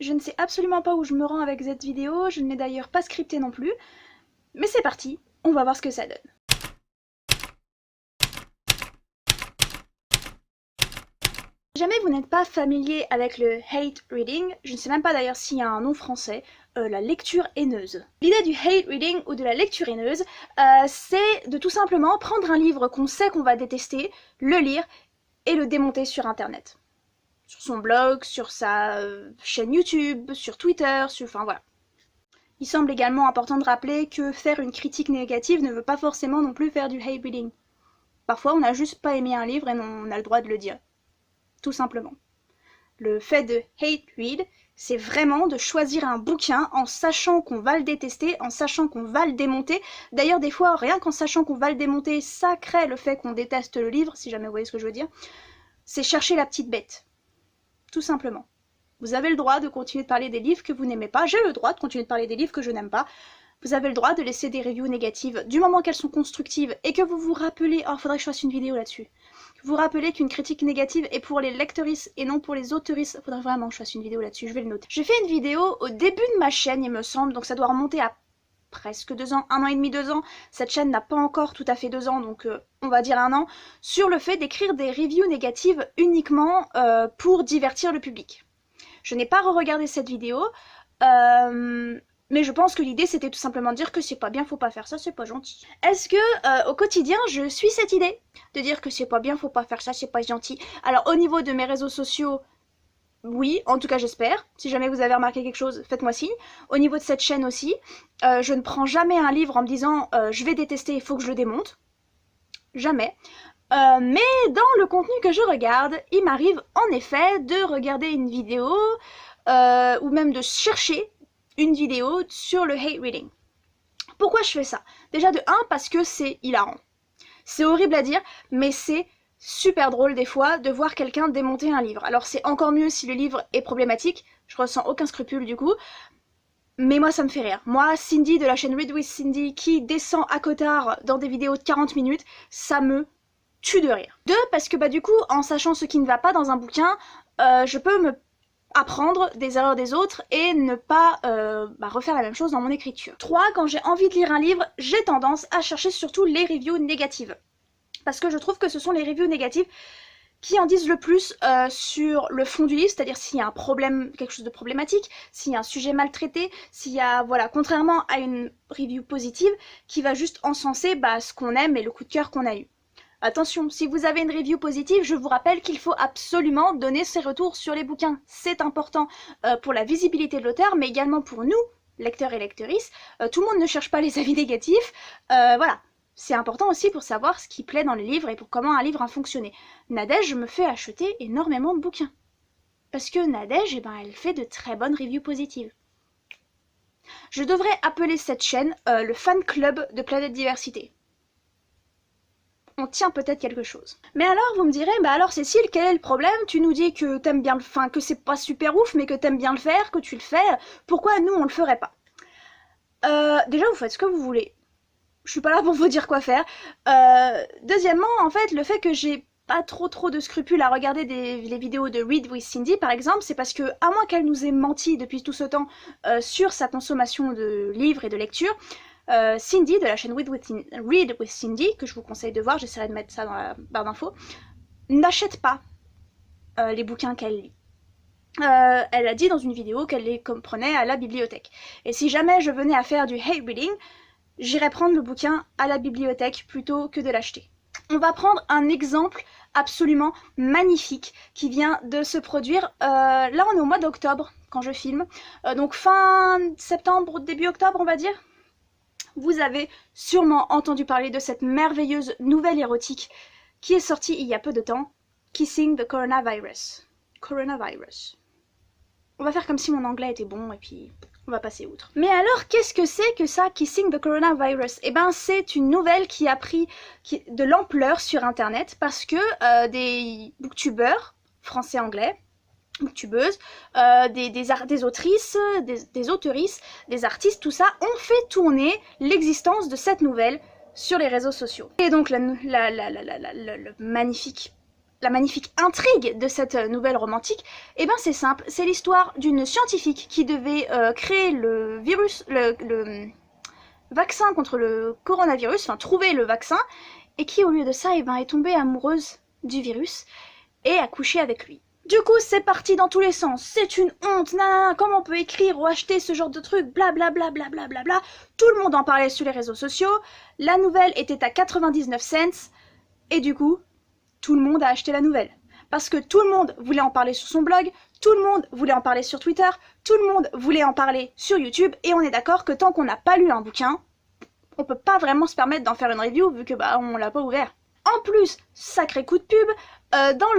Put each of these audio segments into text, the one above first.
je ne sais absolument pas où je me rends avec cette vidéo, je ne l'ai d'ailleurs pas scriptée non plus. Mais c'est parti, on va voir ce que ça donne. Si jamais vous n'êtes pas familier avec le hate reading, je ne sais même pas d'ailleurs s'il y a un nom français, la lecture haineuse. L'idée du hate reading ou de la lecture haineuse, c'est de tout simplement prendre un livre qu'on sait qu'on va détester, le lire et le démonter sur internet. Sur son blog, sur sa chaîne YouTube, sur Twitter, enfin voilà. Il semble également important de rappeler que faire une critique négative ne veut pas forcément non plus faire du hate reading. Parfois on n'a juste pas aimé un livre et on a le droit de le dire. Tout simplement. Le fait de hate read, c'est vraiment de choisir un bouquin en sachant qu'on va le détester, en sachant qu'on va le démonter. D'ailleurs, des fois, rien qu'en sachant qu'on va le démonter, ça crée le fait qu'on déteste le livre, si jamais vous voyez ce que je veux dire. C'est chercher la petite bête. Tout simplement. Vous avez le droit de continuer de parler des livres que vous n'aimez pas. J'ai le droit de continuer de parler des livres que je n'aime pas. Vous avez le droit de laisser des reviews négatives du moment qu'elles sont constructives et que vous vous rappelez... Oh, faudrait que je fasse une vidéo là-dessus. Vous rappelez qu'une critique négative est pour les lectrices et non pour les autrices. Faudrait vraiment que je fasse une vidéo là-dessus, je vais le noter. J'ai fait une vidéo au début de ma chaîne, il me semble, donc ça doit remonter à presque 2 ans, 1 an et demi, 2 ans. Cette chaîne n'a pas encore tout à fait 2 ans, donc on va dire 1 an, sur le fait d'écrire des reviews négatives uniquement pour divertir le public. Je n'ai pas re-regardé cette vidéo, mais je pense que l'idée c'était tout simplement de dire que c'est pas bien, faut pas faire ça, c'est pas gentil. Est-ce que au quotidien je suis cette idée de dire que c'est pas bien, faut pas faire ça, c'est pas gentil? Alors au niveau de mes réseaux sociaux, oui, en tout cas j'espère. Si jamais vous avez remarqué quelque chose, faites-moi signe. Au niveau de cette chaîne aussi, je ne prends jamais un livre en me disant je vais détester, il faut que je le démonte. Jamais. Mais dans le contenu que je regarde, il m'arrive en effet de regarder une vidéo ou même de chercher une vidéo sur le hate reading. Pourquoi je fais ça? Déjà de 1, parce que c'est hilarant. C'est horrible à dire, mais c'est super drôle des fois de voir quelqu'un démonter un livre. Alors c'est encore mieux si le livre est problématique, je ressens aucun scrupule du coup, mais moi ça me fait rire. Moi, Cindy de la chaîne Read with Cindy qui descend à cotard dans des vidéos de 40 minutes, ça me tue de rire. 2, parce que du coup, en sachant ce qui ne va pas dans un bouquin, je peux me apprendre des erreurs des autres et ne pas refaire la même chose dans mon écriture. 3, quand j'ai envie de lire un livre, j'ai tendance à chercher surtout les reviews négatives. Parce que je trouve que ce sont les reviews négatives qui en disent le plus sur le fond du livre, c'est-à-dire s'il y a un problème, quelque chose de problématique, s'il y a un sujet mal traité, s'il y a, voilà, contrairement à une review positive qui va juste encenser ce qu'on aime et le coup de cœur qu'on a eu. Attention, si vous avez une review positive, je vous rappelle qu'il faut absolument donner ses retours sur les bouquins. C'est important pour la visibilité de l'auteur, mais également pour nous, lecteurs et lectrices. Tout le monde ne cherche pas les avis négatifs. Voilà, c'est important aussi pour savoir ce qui plaît dans les livres et pour comment un livre a fonctionné. Nadège me fait acheter énormément de bouquins. Parce que Nadège, elle fait de très bonnes reviews positives. Je devrais appeler cette chaîne le fan club de Planète Diversité. On tient peut-être quelque chose. Mais alors, vous me direz, alors Cécile, quel est le problème? Tu nous dis que t'aimes bien que c'est pas super ouf, mais que t'aimes bien le faire, que tu le fais. Pourquoi nous, on le ferait pas? Déjà, vous faites ce que vous voulez. Je suis pas là pour vous dire quoi faire. Deuxièmement, en fait, le fait que j'ai pas trop de scrupules à regarder les vidéos de Read with Cindy, par exemple, c'est parce que, à moins qu'elle nous ait menti depuis tout ce temps sur sa consommation de livres et de lecture, Cindy de la chaîne Read with Cindy, que je vous conseille de voir, j'essaierai de mettre ça dans la barre d'infos, n'achète pas les bouquins qu'elle lit. Elle a dit dans une vidéo qu'elle les comprenait à la bibliothèque. Et si jamais je venais à faire du hate reading, j'irais prendre le bouquin à la bibliothèque plutôt que de l'acheter. On va prendre un exemple absolument magnifique qui vient de se produire. Là, on est au mois d'octobre quand je filme. Donc fin septembre, début octobre, on va dire. Vous avez sûrement entendu parler de cette merveilleuse nouvelle érotique qui est sortie il y a peu de temps, Kissing the Coronavirus. Coronavirus. On va faire comme si mon anglais était bon et puis on va passer outre. Mais alors, qu'est-ce que c'est que ça, Kissing the Coronavirus? C'est une nouvelle qui a pris de l'ampleur sur internet parce que des booktubeurs français-anglais, booktubeuses, des autrices, des auteurices, des artistes, tout ça, ont fait tourner l'existence de cette nouvelle sur les réseaux sociaux. Et donc le magnifique la magnifique intrigue de cette nouvelle romantique, eh ben c'est simple, c'est l'histoire d'une scientifique qui devait créer le virus, le vaccin contre le coronavirus, enfin trouver le vaccin, et qui au lieu de ça, eh ben, est tombée amoureuse du virus et a couché avec lui. Du coup, c'est parti dans tous les sens, c'est une honte, nanana, comment on peut écrire ou acheter ce genre de truc, blablabla, blablabla, bla. Tout le monde en parlait sur les réseaux sociaux, la nouvelle était à 99 cents, et du coup, tout le monde a acheté la nouvelle. Parce que tout le monde voulait en parler sur son blog, tout le monde voulait en parler sur Twitter, tout le monde voulait en parler sur YouTube, et on est d'accord que tant qu'on n'a pas lu un bouquin, on peut pas vraiment se permettre d'en faire une review vu que bah on l'a pas ouvert. En plus, sacré coup de pub, dans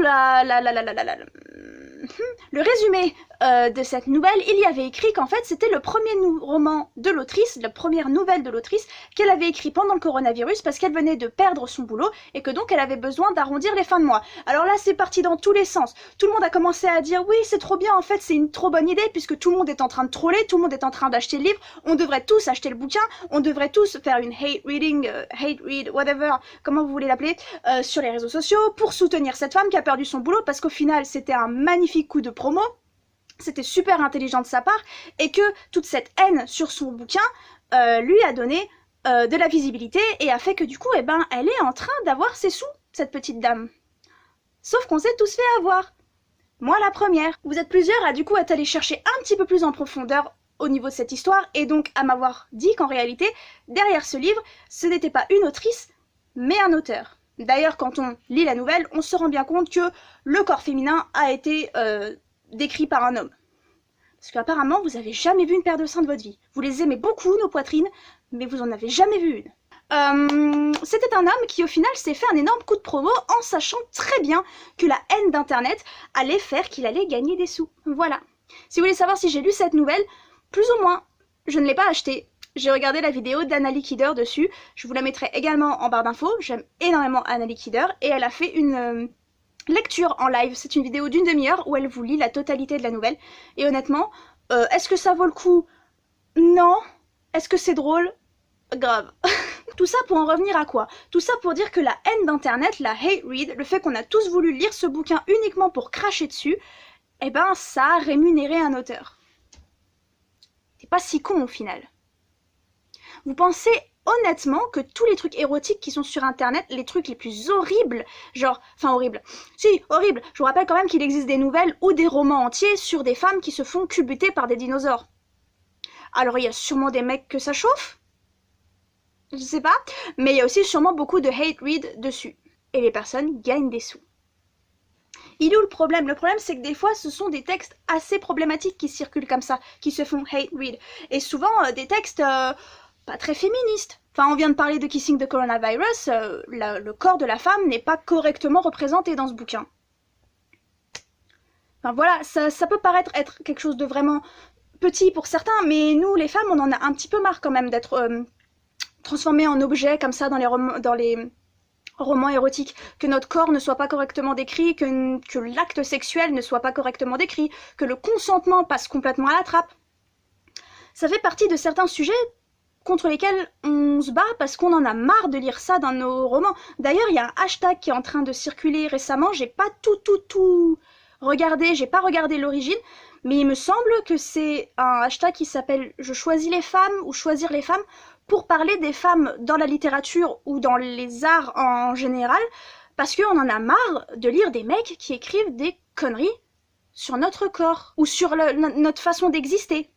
le résumé de cette nouvelle, il y avait écrit qu'en fait c'était le premier roman de l'autrice, la première nouvelle de l'autrice qu'elle avait écrit pendant le coronavirus parce qu'elle venait de perdre son boulot et que donc elle avait besoin d'arrondir les fins de mois. Alors là c'est parti dans tous les sens. Tout le monde a commencé à dire oui c'est trop bien, en fait c'est une trop bonne idée puisque tout le monde est en train de troller, tout le monde est en train d'acheter le livre, on devrait tous acheter le bouquin, on devrait tous faire une hate reading, hate read, whatever, comment vous voulez l'appeler, sur les réseaux sociaux pour soutenir cette femme qui a perdu son boulot parce qu'au final c'était un magnifique coup de promo. C'était super intelligent de sa part, et que toute cette haine sur son bouquin lui a donné de la visibilité, et a fait que du coup, eh ben, elle est en train d'avoir ses sous, cette petite dame. Sauf qu'on s'est tous fait avoir. Moi la première. Vous êtes plusieurs à du coup être allé chercher un petit peu plus en profondeur au niveau de cette histoire, et donc à m'avoir dit qu'en réalité, derrière ce livre, ce n'était pas une autrice, mais un auteur. D'ailleurs, quand on lit la nouvelle, on se rend bien compte que le corps féminin a été décrit par un homme. Parce qu'apparemment, vous avez jamais vu une paire de seins de votre vie. Vous les aimez beaucoup, nos poitrines, mais vous en avez jamais vu une. C'était un homme qui, au final, s'est fait un énorme coup de promo en sachant très bien que la haine d'Internet allait faire qu'il allait gagner des sous. Voilà. Si vous voulez savoir si j'ai lu cette nouvelle, plus ou moins, je ne l'ai pas achetée. J'ai regardé la vidéo d'Anna Kidder dessus. Je vous la mettrai également en barre d'infos. J'aime énormément Anna Kidder, et elle a fait une lecture en live. C'est une vidéo d'une demi-heure où elle vous lit la totalité de la nouvelle. Et honnêtement, est-ce que ça vaut le coup? Non. Est-ce que c'est drôle? Grave. Tout ça pour en revenir à quoi? Tout ça pour dire que la haine d'internet, la hate read, le fait qu'on a tous voulu lire ce bouquin uniquement pour cracher dessus, eh ben ça a rémunéré un auteur. C'est pas si con au final. Vous pensez honnêtement que tous les trucs érotiques qui sont sur internet, les trucs les plus horribles, genre, enfin horribles, si, horribles, je vous rappelle quand même qu'il existe des nouvelles ou des romans entiers sur des femmes qui se font cubuter par des dinosaures. Alors il y a sûrement des mecs que ça chauffe, je sais pas, mais il y a aussi sûrement beaucoup de hate read dessus. Et les personnes gagnent des sous. Il est où le problème? Le problème c'est que des fois ce sont des textes assez problématiques qui circulent comme ça, qui se font hate read. Et souvent des textes pas très féministe. Enfin, on vient de parler de Kissing the Coronavirus, le corps de la femme n'est pas correctement représenté dans ce bouquin. Enfin voilà, ça peut paraître être quelque chose de vraiment petit pour certains, mais nous, les femmes, on en a un petit peu marre quand même d'être transformées en objets comme ça dans les romans érotiques, que notre corps ne soit pas correctement décrit, que l'acte sexuel ne soit pas correctement décrit, que le consentement passe complètement à la trappe. Ça fait partie de certains sujets contre lesquels on se bat parce qu'on en a marre de lire ça dans nos romans. D'ailleurs, il y a un hashtag qui est en train de circuler récemment, j'ai pas tout regardé, j'ai pas regardé l'origine, mais il me semble que c'est un hashtag qui s'appelle « Je choisis les femmes » ou « Choisir les femmes » pour parler des femmes dans la littérature ou dans les arts en général, parce qu'on en a marre de lire des mecs qui écrivent des conneries sur notre corps ou sur notre façon d'exister.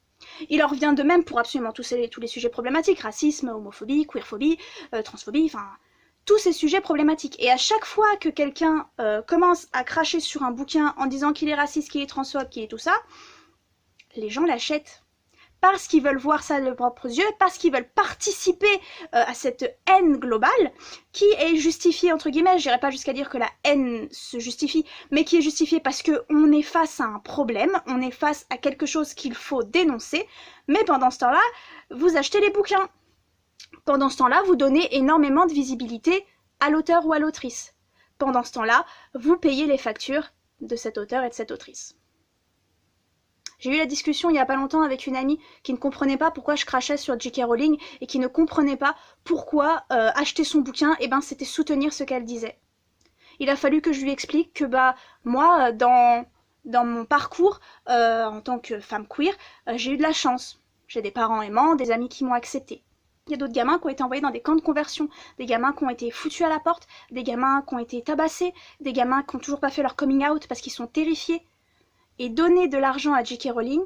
Il en revient de même pour absolument tous les sujets problématiques, racisme, homophobie, queerphobie, transphobie, enfin tous ces sujets problématiques. Et à chaque fois que quelqu'un commence à cracher sur un bouquin en disant qu'il est raciste, qu'il est transphobe, qu'il est tout ça, les gens l'achètent. Parce qu'ils veulent voir ça de leurs propres yeux, parce qu'ils veulent participer à cette haine globale, qui est justifiée, entre guillemets, j'irai pas jusqu'à dire que la haine se justifie, mais qui est justifiée parce qu'on est face à un problème, on est face à quelque chose qu'il faut dénoncer, mais pendant ce temps-là, vous achetez les bouquins. Pendant ce temps-là, vous donnez énormément de visibilité à l'auteur ou à l'autrice. Pendant ce temps-là, vous payez les factures de cet auteur et de cette autrice. J'ai eu la discussion il y a pas longtemps avec une amie qui ne comprenait pas pourquoi je crachais sur J.K. Rowling et qui ne comprenait pas pourquoi acheter son bouquin, eh ben, c'était soutenir ce qu'elle disait. Il a fallu que je lui explique que moi, dans mon parcours en tant que femme queer, j'ai eu de la chance. J'ai des parents aimants, des amis qui m'ont acceptée. Il y a d'autres gamins qui ont été envoyés dans des camps de conversion, des gamins qui ont été foutus à la porte, des gamins qui ont été tabassés, des gamins qui n'ont toujours pas fait leur coming out parce qu'ils sont terrifiés. Et donner de l'argent à J.K. Rowling,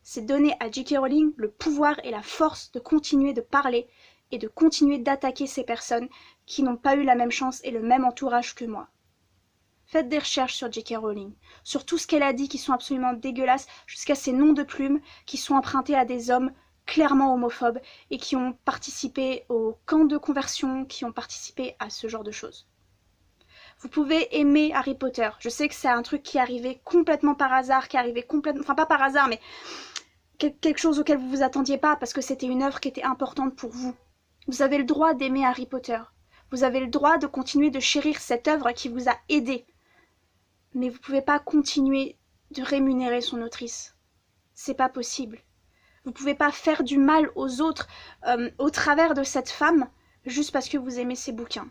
c'est donner à J.K. Rowling le pouvoir et la force de continuer de parler et de continuer d'attaquer ces personnes qui n'ont pas eu la même chance et le même entourage que moi. Faites des recherches sur J.K. Rowling, sur tout ce qu'elle a dit qui sont absolument dégueulasses, jusqu'à ses noms de plumes qui sont empruntés à des hommes clairement homophobes et qui ont participé au camp de conversion, qui ont participé à ce genre de choses. Vous pouvez aimer Harry Potter. Je sais que c'est un truc qui est arrivé complètement par hasard, qui est arrivé complètement... Enfin, pas par hasard, mais quelque chose auquel vous vous attendiez pas, parce que c'était une œuvre qui était importante pour vous. Vous avez le droit d'aimer Harry Potter. Vous avez le droit de continuer de chérir cette œuvre qui vous a aidé. Mais vous pouvez pas continuer de rémunérer son autrice. C'est pas possible. Vous pouvez pas faire du mal aux autres au travers de cette femme juste parce que vous aimez ses bouquins.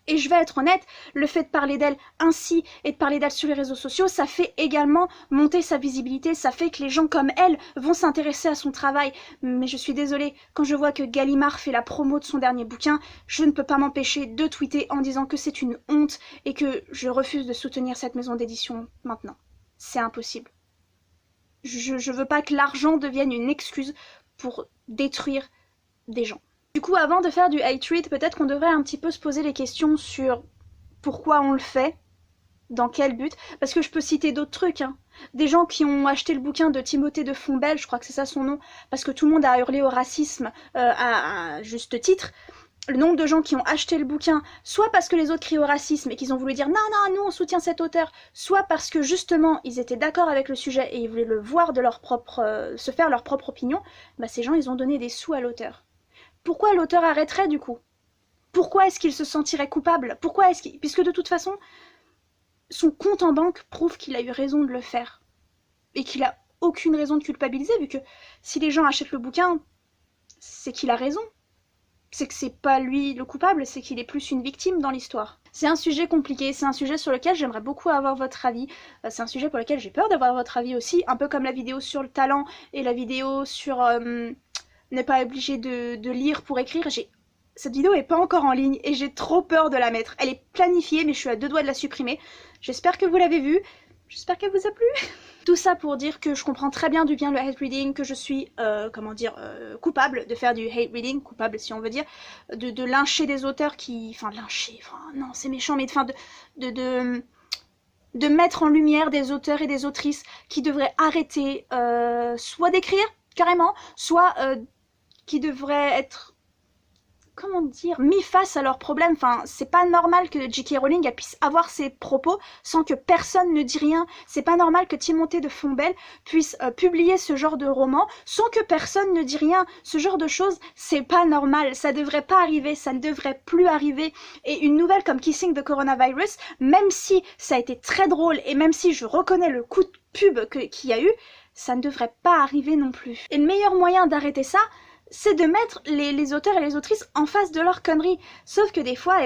Et je vais être honnête, le fait de parler d'elle ainsi et de parler d'elle sur les réseaux sociaux, ça fait également monter sa visibilité, ça fait que les gens comme elle vont s'intéresser à son travail. Mais je suis désolée, quand je vois que Gallimard fait la promo de son dernier bouquin, je ne peux pas m'empêcher de tweeter en disant que c'est une honte et que je refuse de soutenir cette maison d'édition maintenant. C'est impossible. Je veux pas que l'argent devienne une excuse pour détruire des gens. Du coup, avant de faire du hate read, peut-être qu'on devrait un petit peu se poser les questions sur pourquoi on le fait, dans quel but, parce que je peux citer d'autres trucs, hein. Des gens qui ont acheté le bouquin de Timothée de Fombelle, je crois que c'est ça son nom, parce que tout le monde a hurlé au racisme à juste titre. Le nombre de gens qui ont acheté le bouquin, soit parce que les autres crient au racisme et qu'ils ont voulu dire non, non, nous on soutient cet auteur, soit parce que justement ils étaient d'accord avec le sujet et ils voulaient le voir de leur propre, se faire leur propre opinion, ces gens ils ont donné des sous à l'auteur. Pourquoi l'auteur arrêterait du coup? Pourquoi est-ce qu'il se sentirait coupable? Pourquoi est-ce qu'il... Puisque de toute façon, son compte en banque prouve qu'il a eu raison de le faire. Et qu'il a aucune raison de culpabiliser, vu que si les gens achètent le bouquin, c'est qu'il a raison. C'est que c'est pas lui le coupable, c'est qu'il est plus une victime dans l'histoire. C'est un sujet compliqué, c'est un sujet sur lequel j'aimerais beaucoup avoir votre avis, c'est un sujet pour lequel j'ai peur d'avoir votre avis aussi, un peu comme la vidéo sur le talent et la vidéo sur n'est pas obligé de lire pour écrire. Cette vidéo est pas encore en ligne et j'ai trop peur de la mettre. Elle est planifiée mais je suis à deux doigts de la supprimer. J'espère que vous l'avez vue. J'espère qu'elle vous a plu. Tout ça pour dire que je comprends très bien du bien le hate reading, que je suis, coupable de faire du hate reading, coupable si on veut dire, de lyncher des auteurs qui... Enfin, lyncher, non, c'est méchant, mais de mettre en lumière des auteurs et des autrices qui devraient arrêter soit d'écrire, carrément, soit qui devraient être... comment dire, mis face à leurs problèmes. Enfin, c'est pas normal que J.K. Rowling puisse avoir ses propos sans que personne ne dise rien. C'est pas normal que Timothée de Fombelle puisse publier ce genre de roman sans que personne ne dise rien. Ce genre de choses, c'est pas normal. Ça devrait pas arriver, ça ne devrait plus arriver. Et une nouvelle comme Kissing the Coronavirus, même si ça a été très drôle et même si je reconnais le coup de pub qu'il y a eu, ça ne devrait pas arriver non plus. Et le meilleur moyen d'arrêter ça, c'est de mettre les auteurs et les autrices en face de leurs conneries. Sauf que des fois,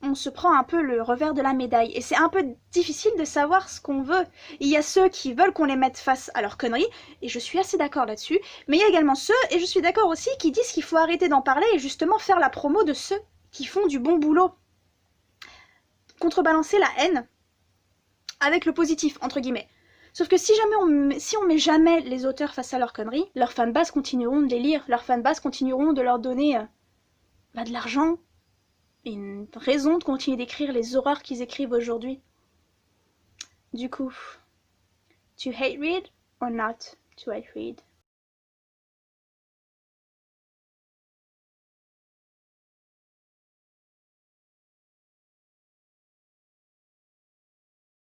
on se prend un peu le revers de la médaille. Et c'est un peu difficile de savoir ce qu'on veut. Il y a ceux qui veulent qu'on les mette face à leurs conneries, et je suis assez d'accord là-dessus. Mais il y a également ceux, et je suis d'accord aussi, qui disent qu'il faut arrêter d'en parler et justement faire la promo de ceux qui font du bon boulot. Contrebalancer la haine avec le positif, entre guillemets. Sauf que si on met jamais les auteurs face à leurs conneries, leurs fanbases continueront de les lire, leurs fanbases continueront de leur donner de l'argent et une raison de continuer d'écrire les horreurs qu'ils écrivent aujourd'hui. Du coup, to hate read or not to hate read?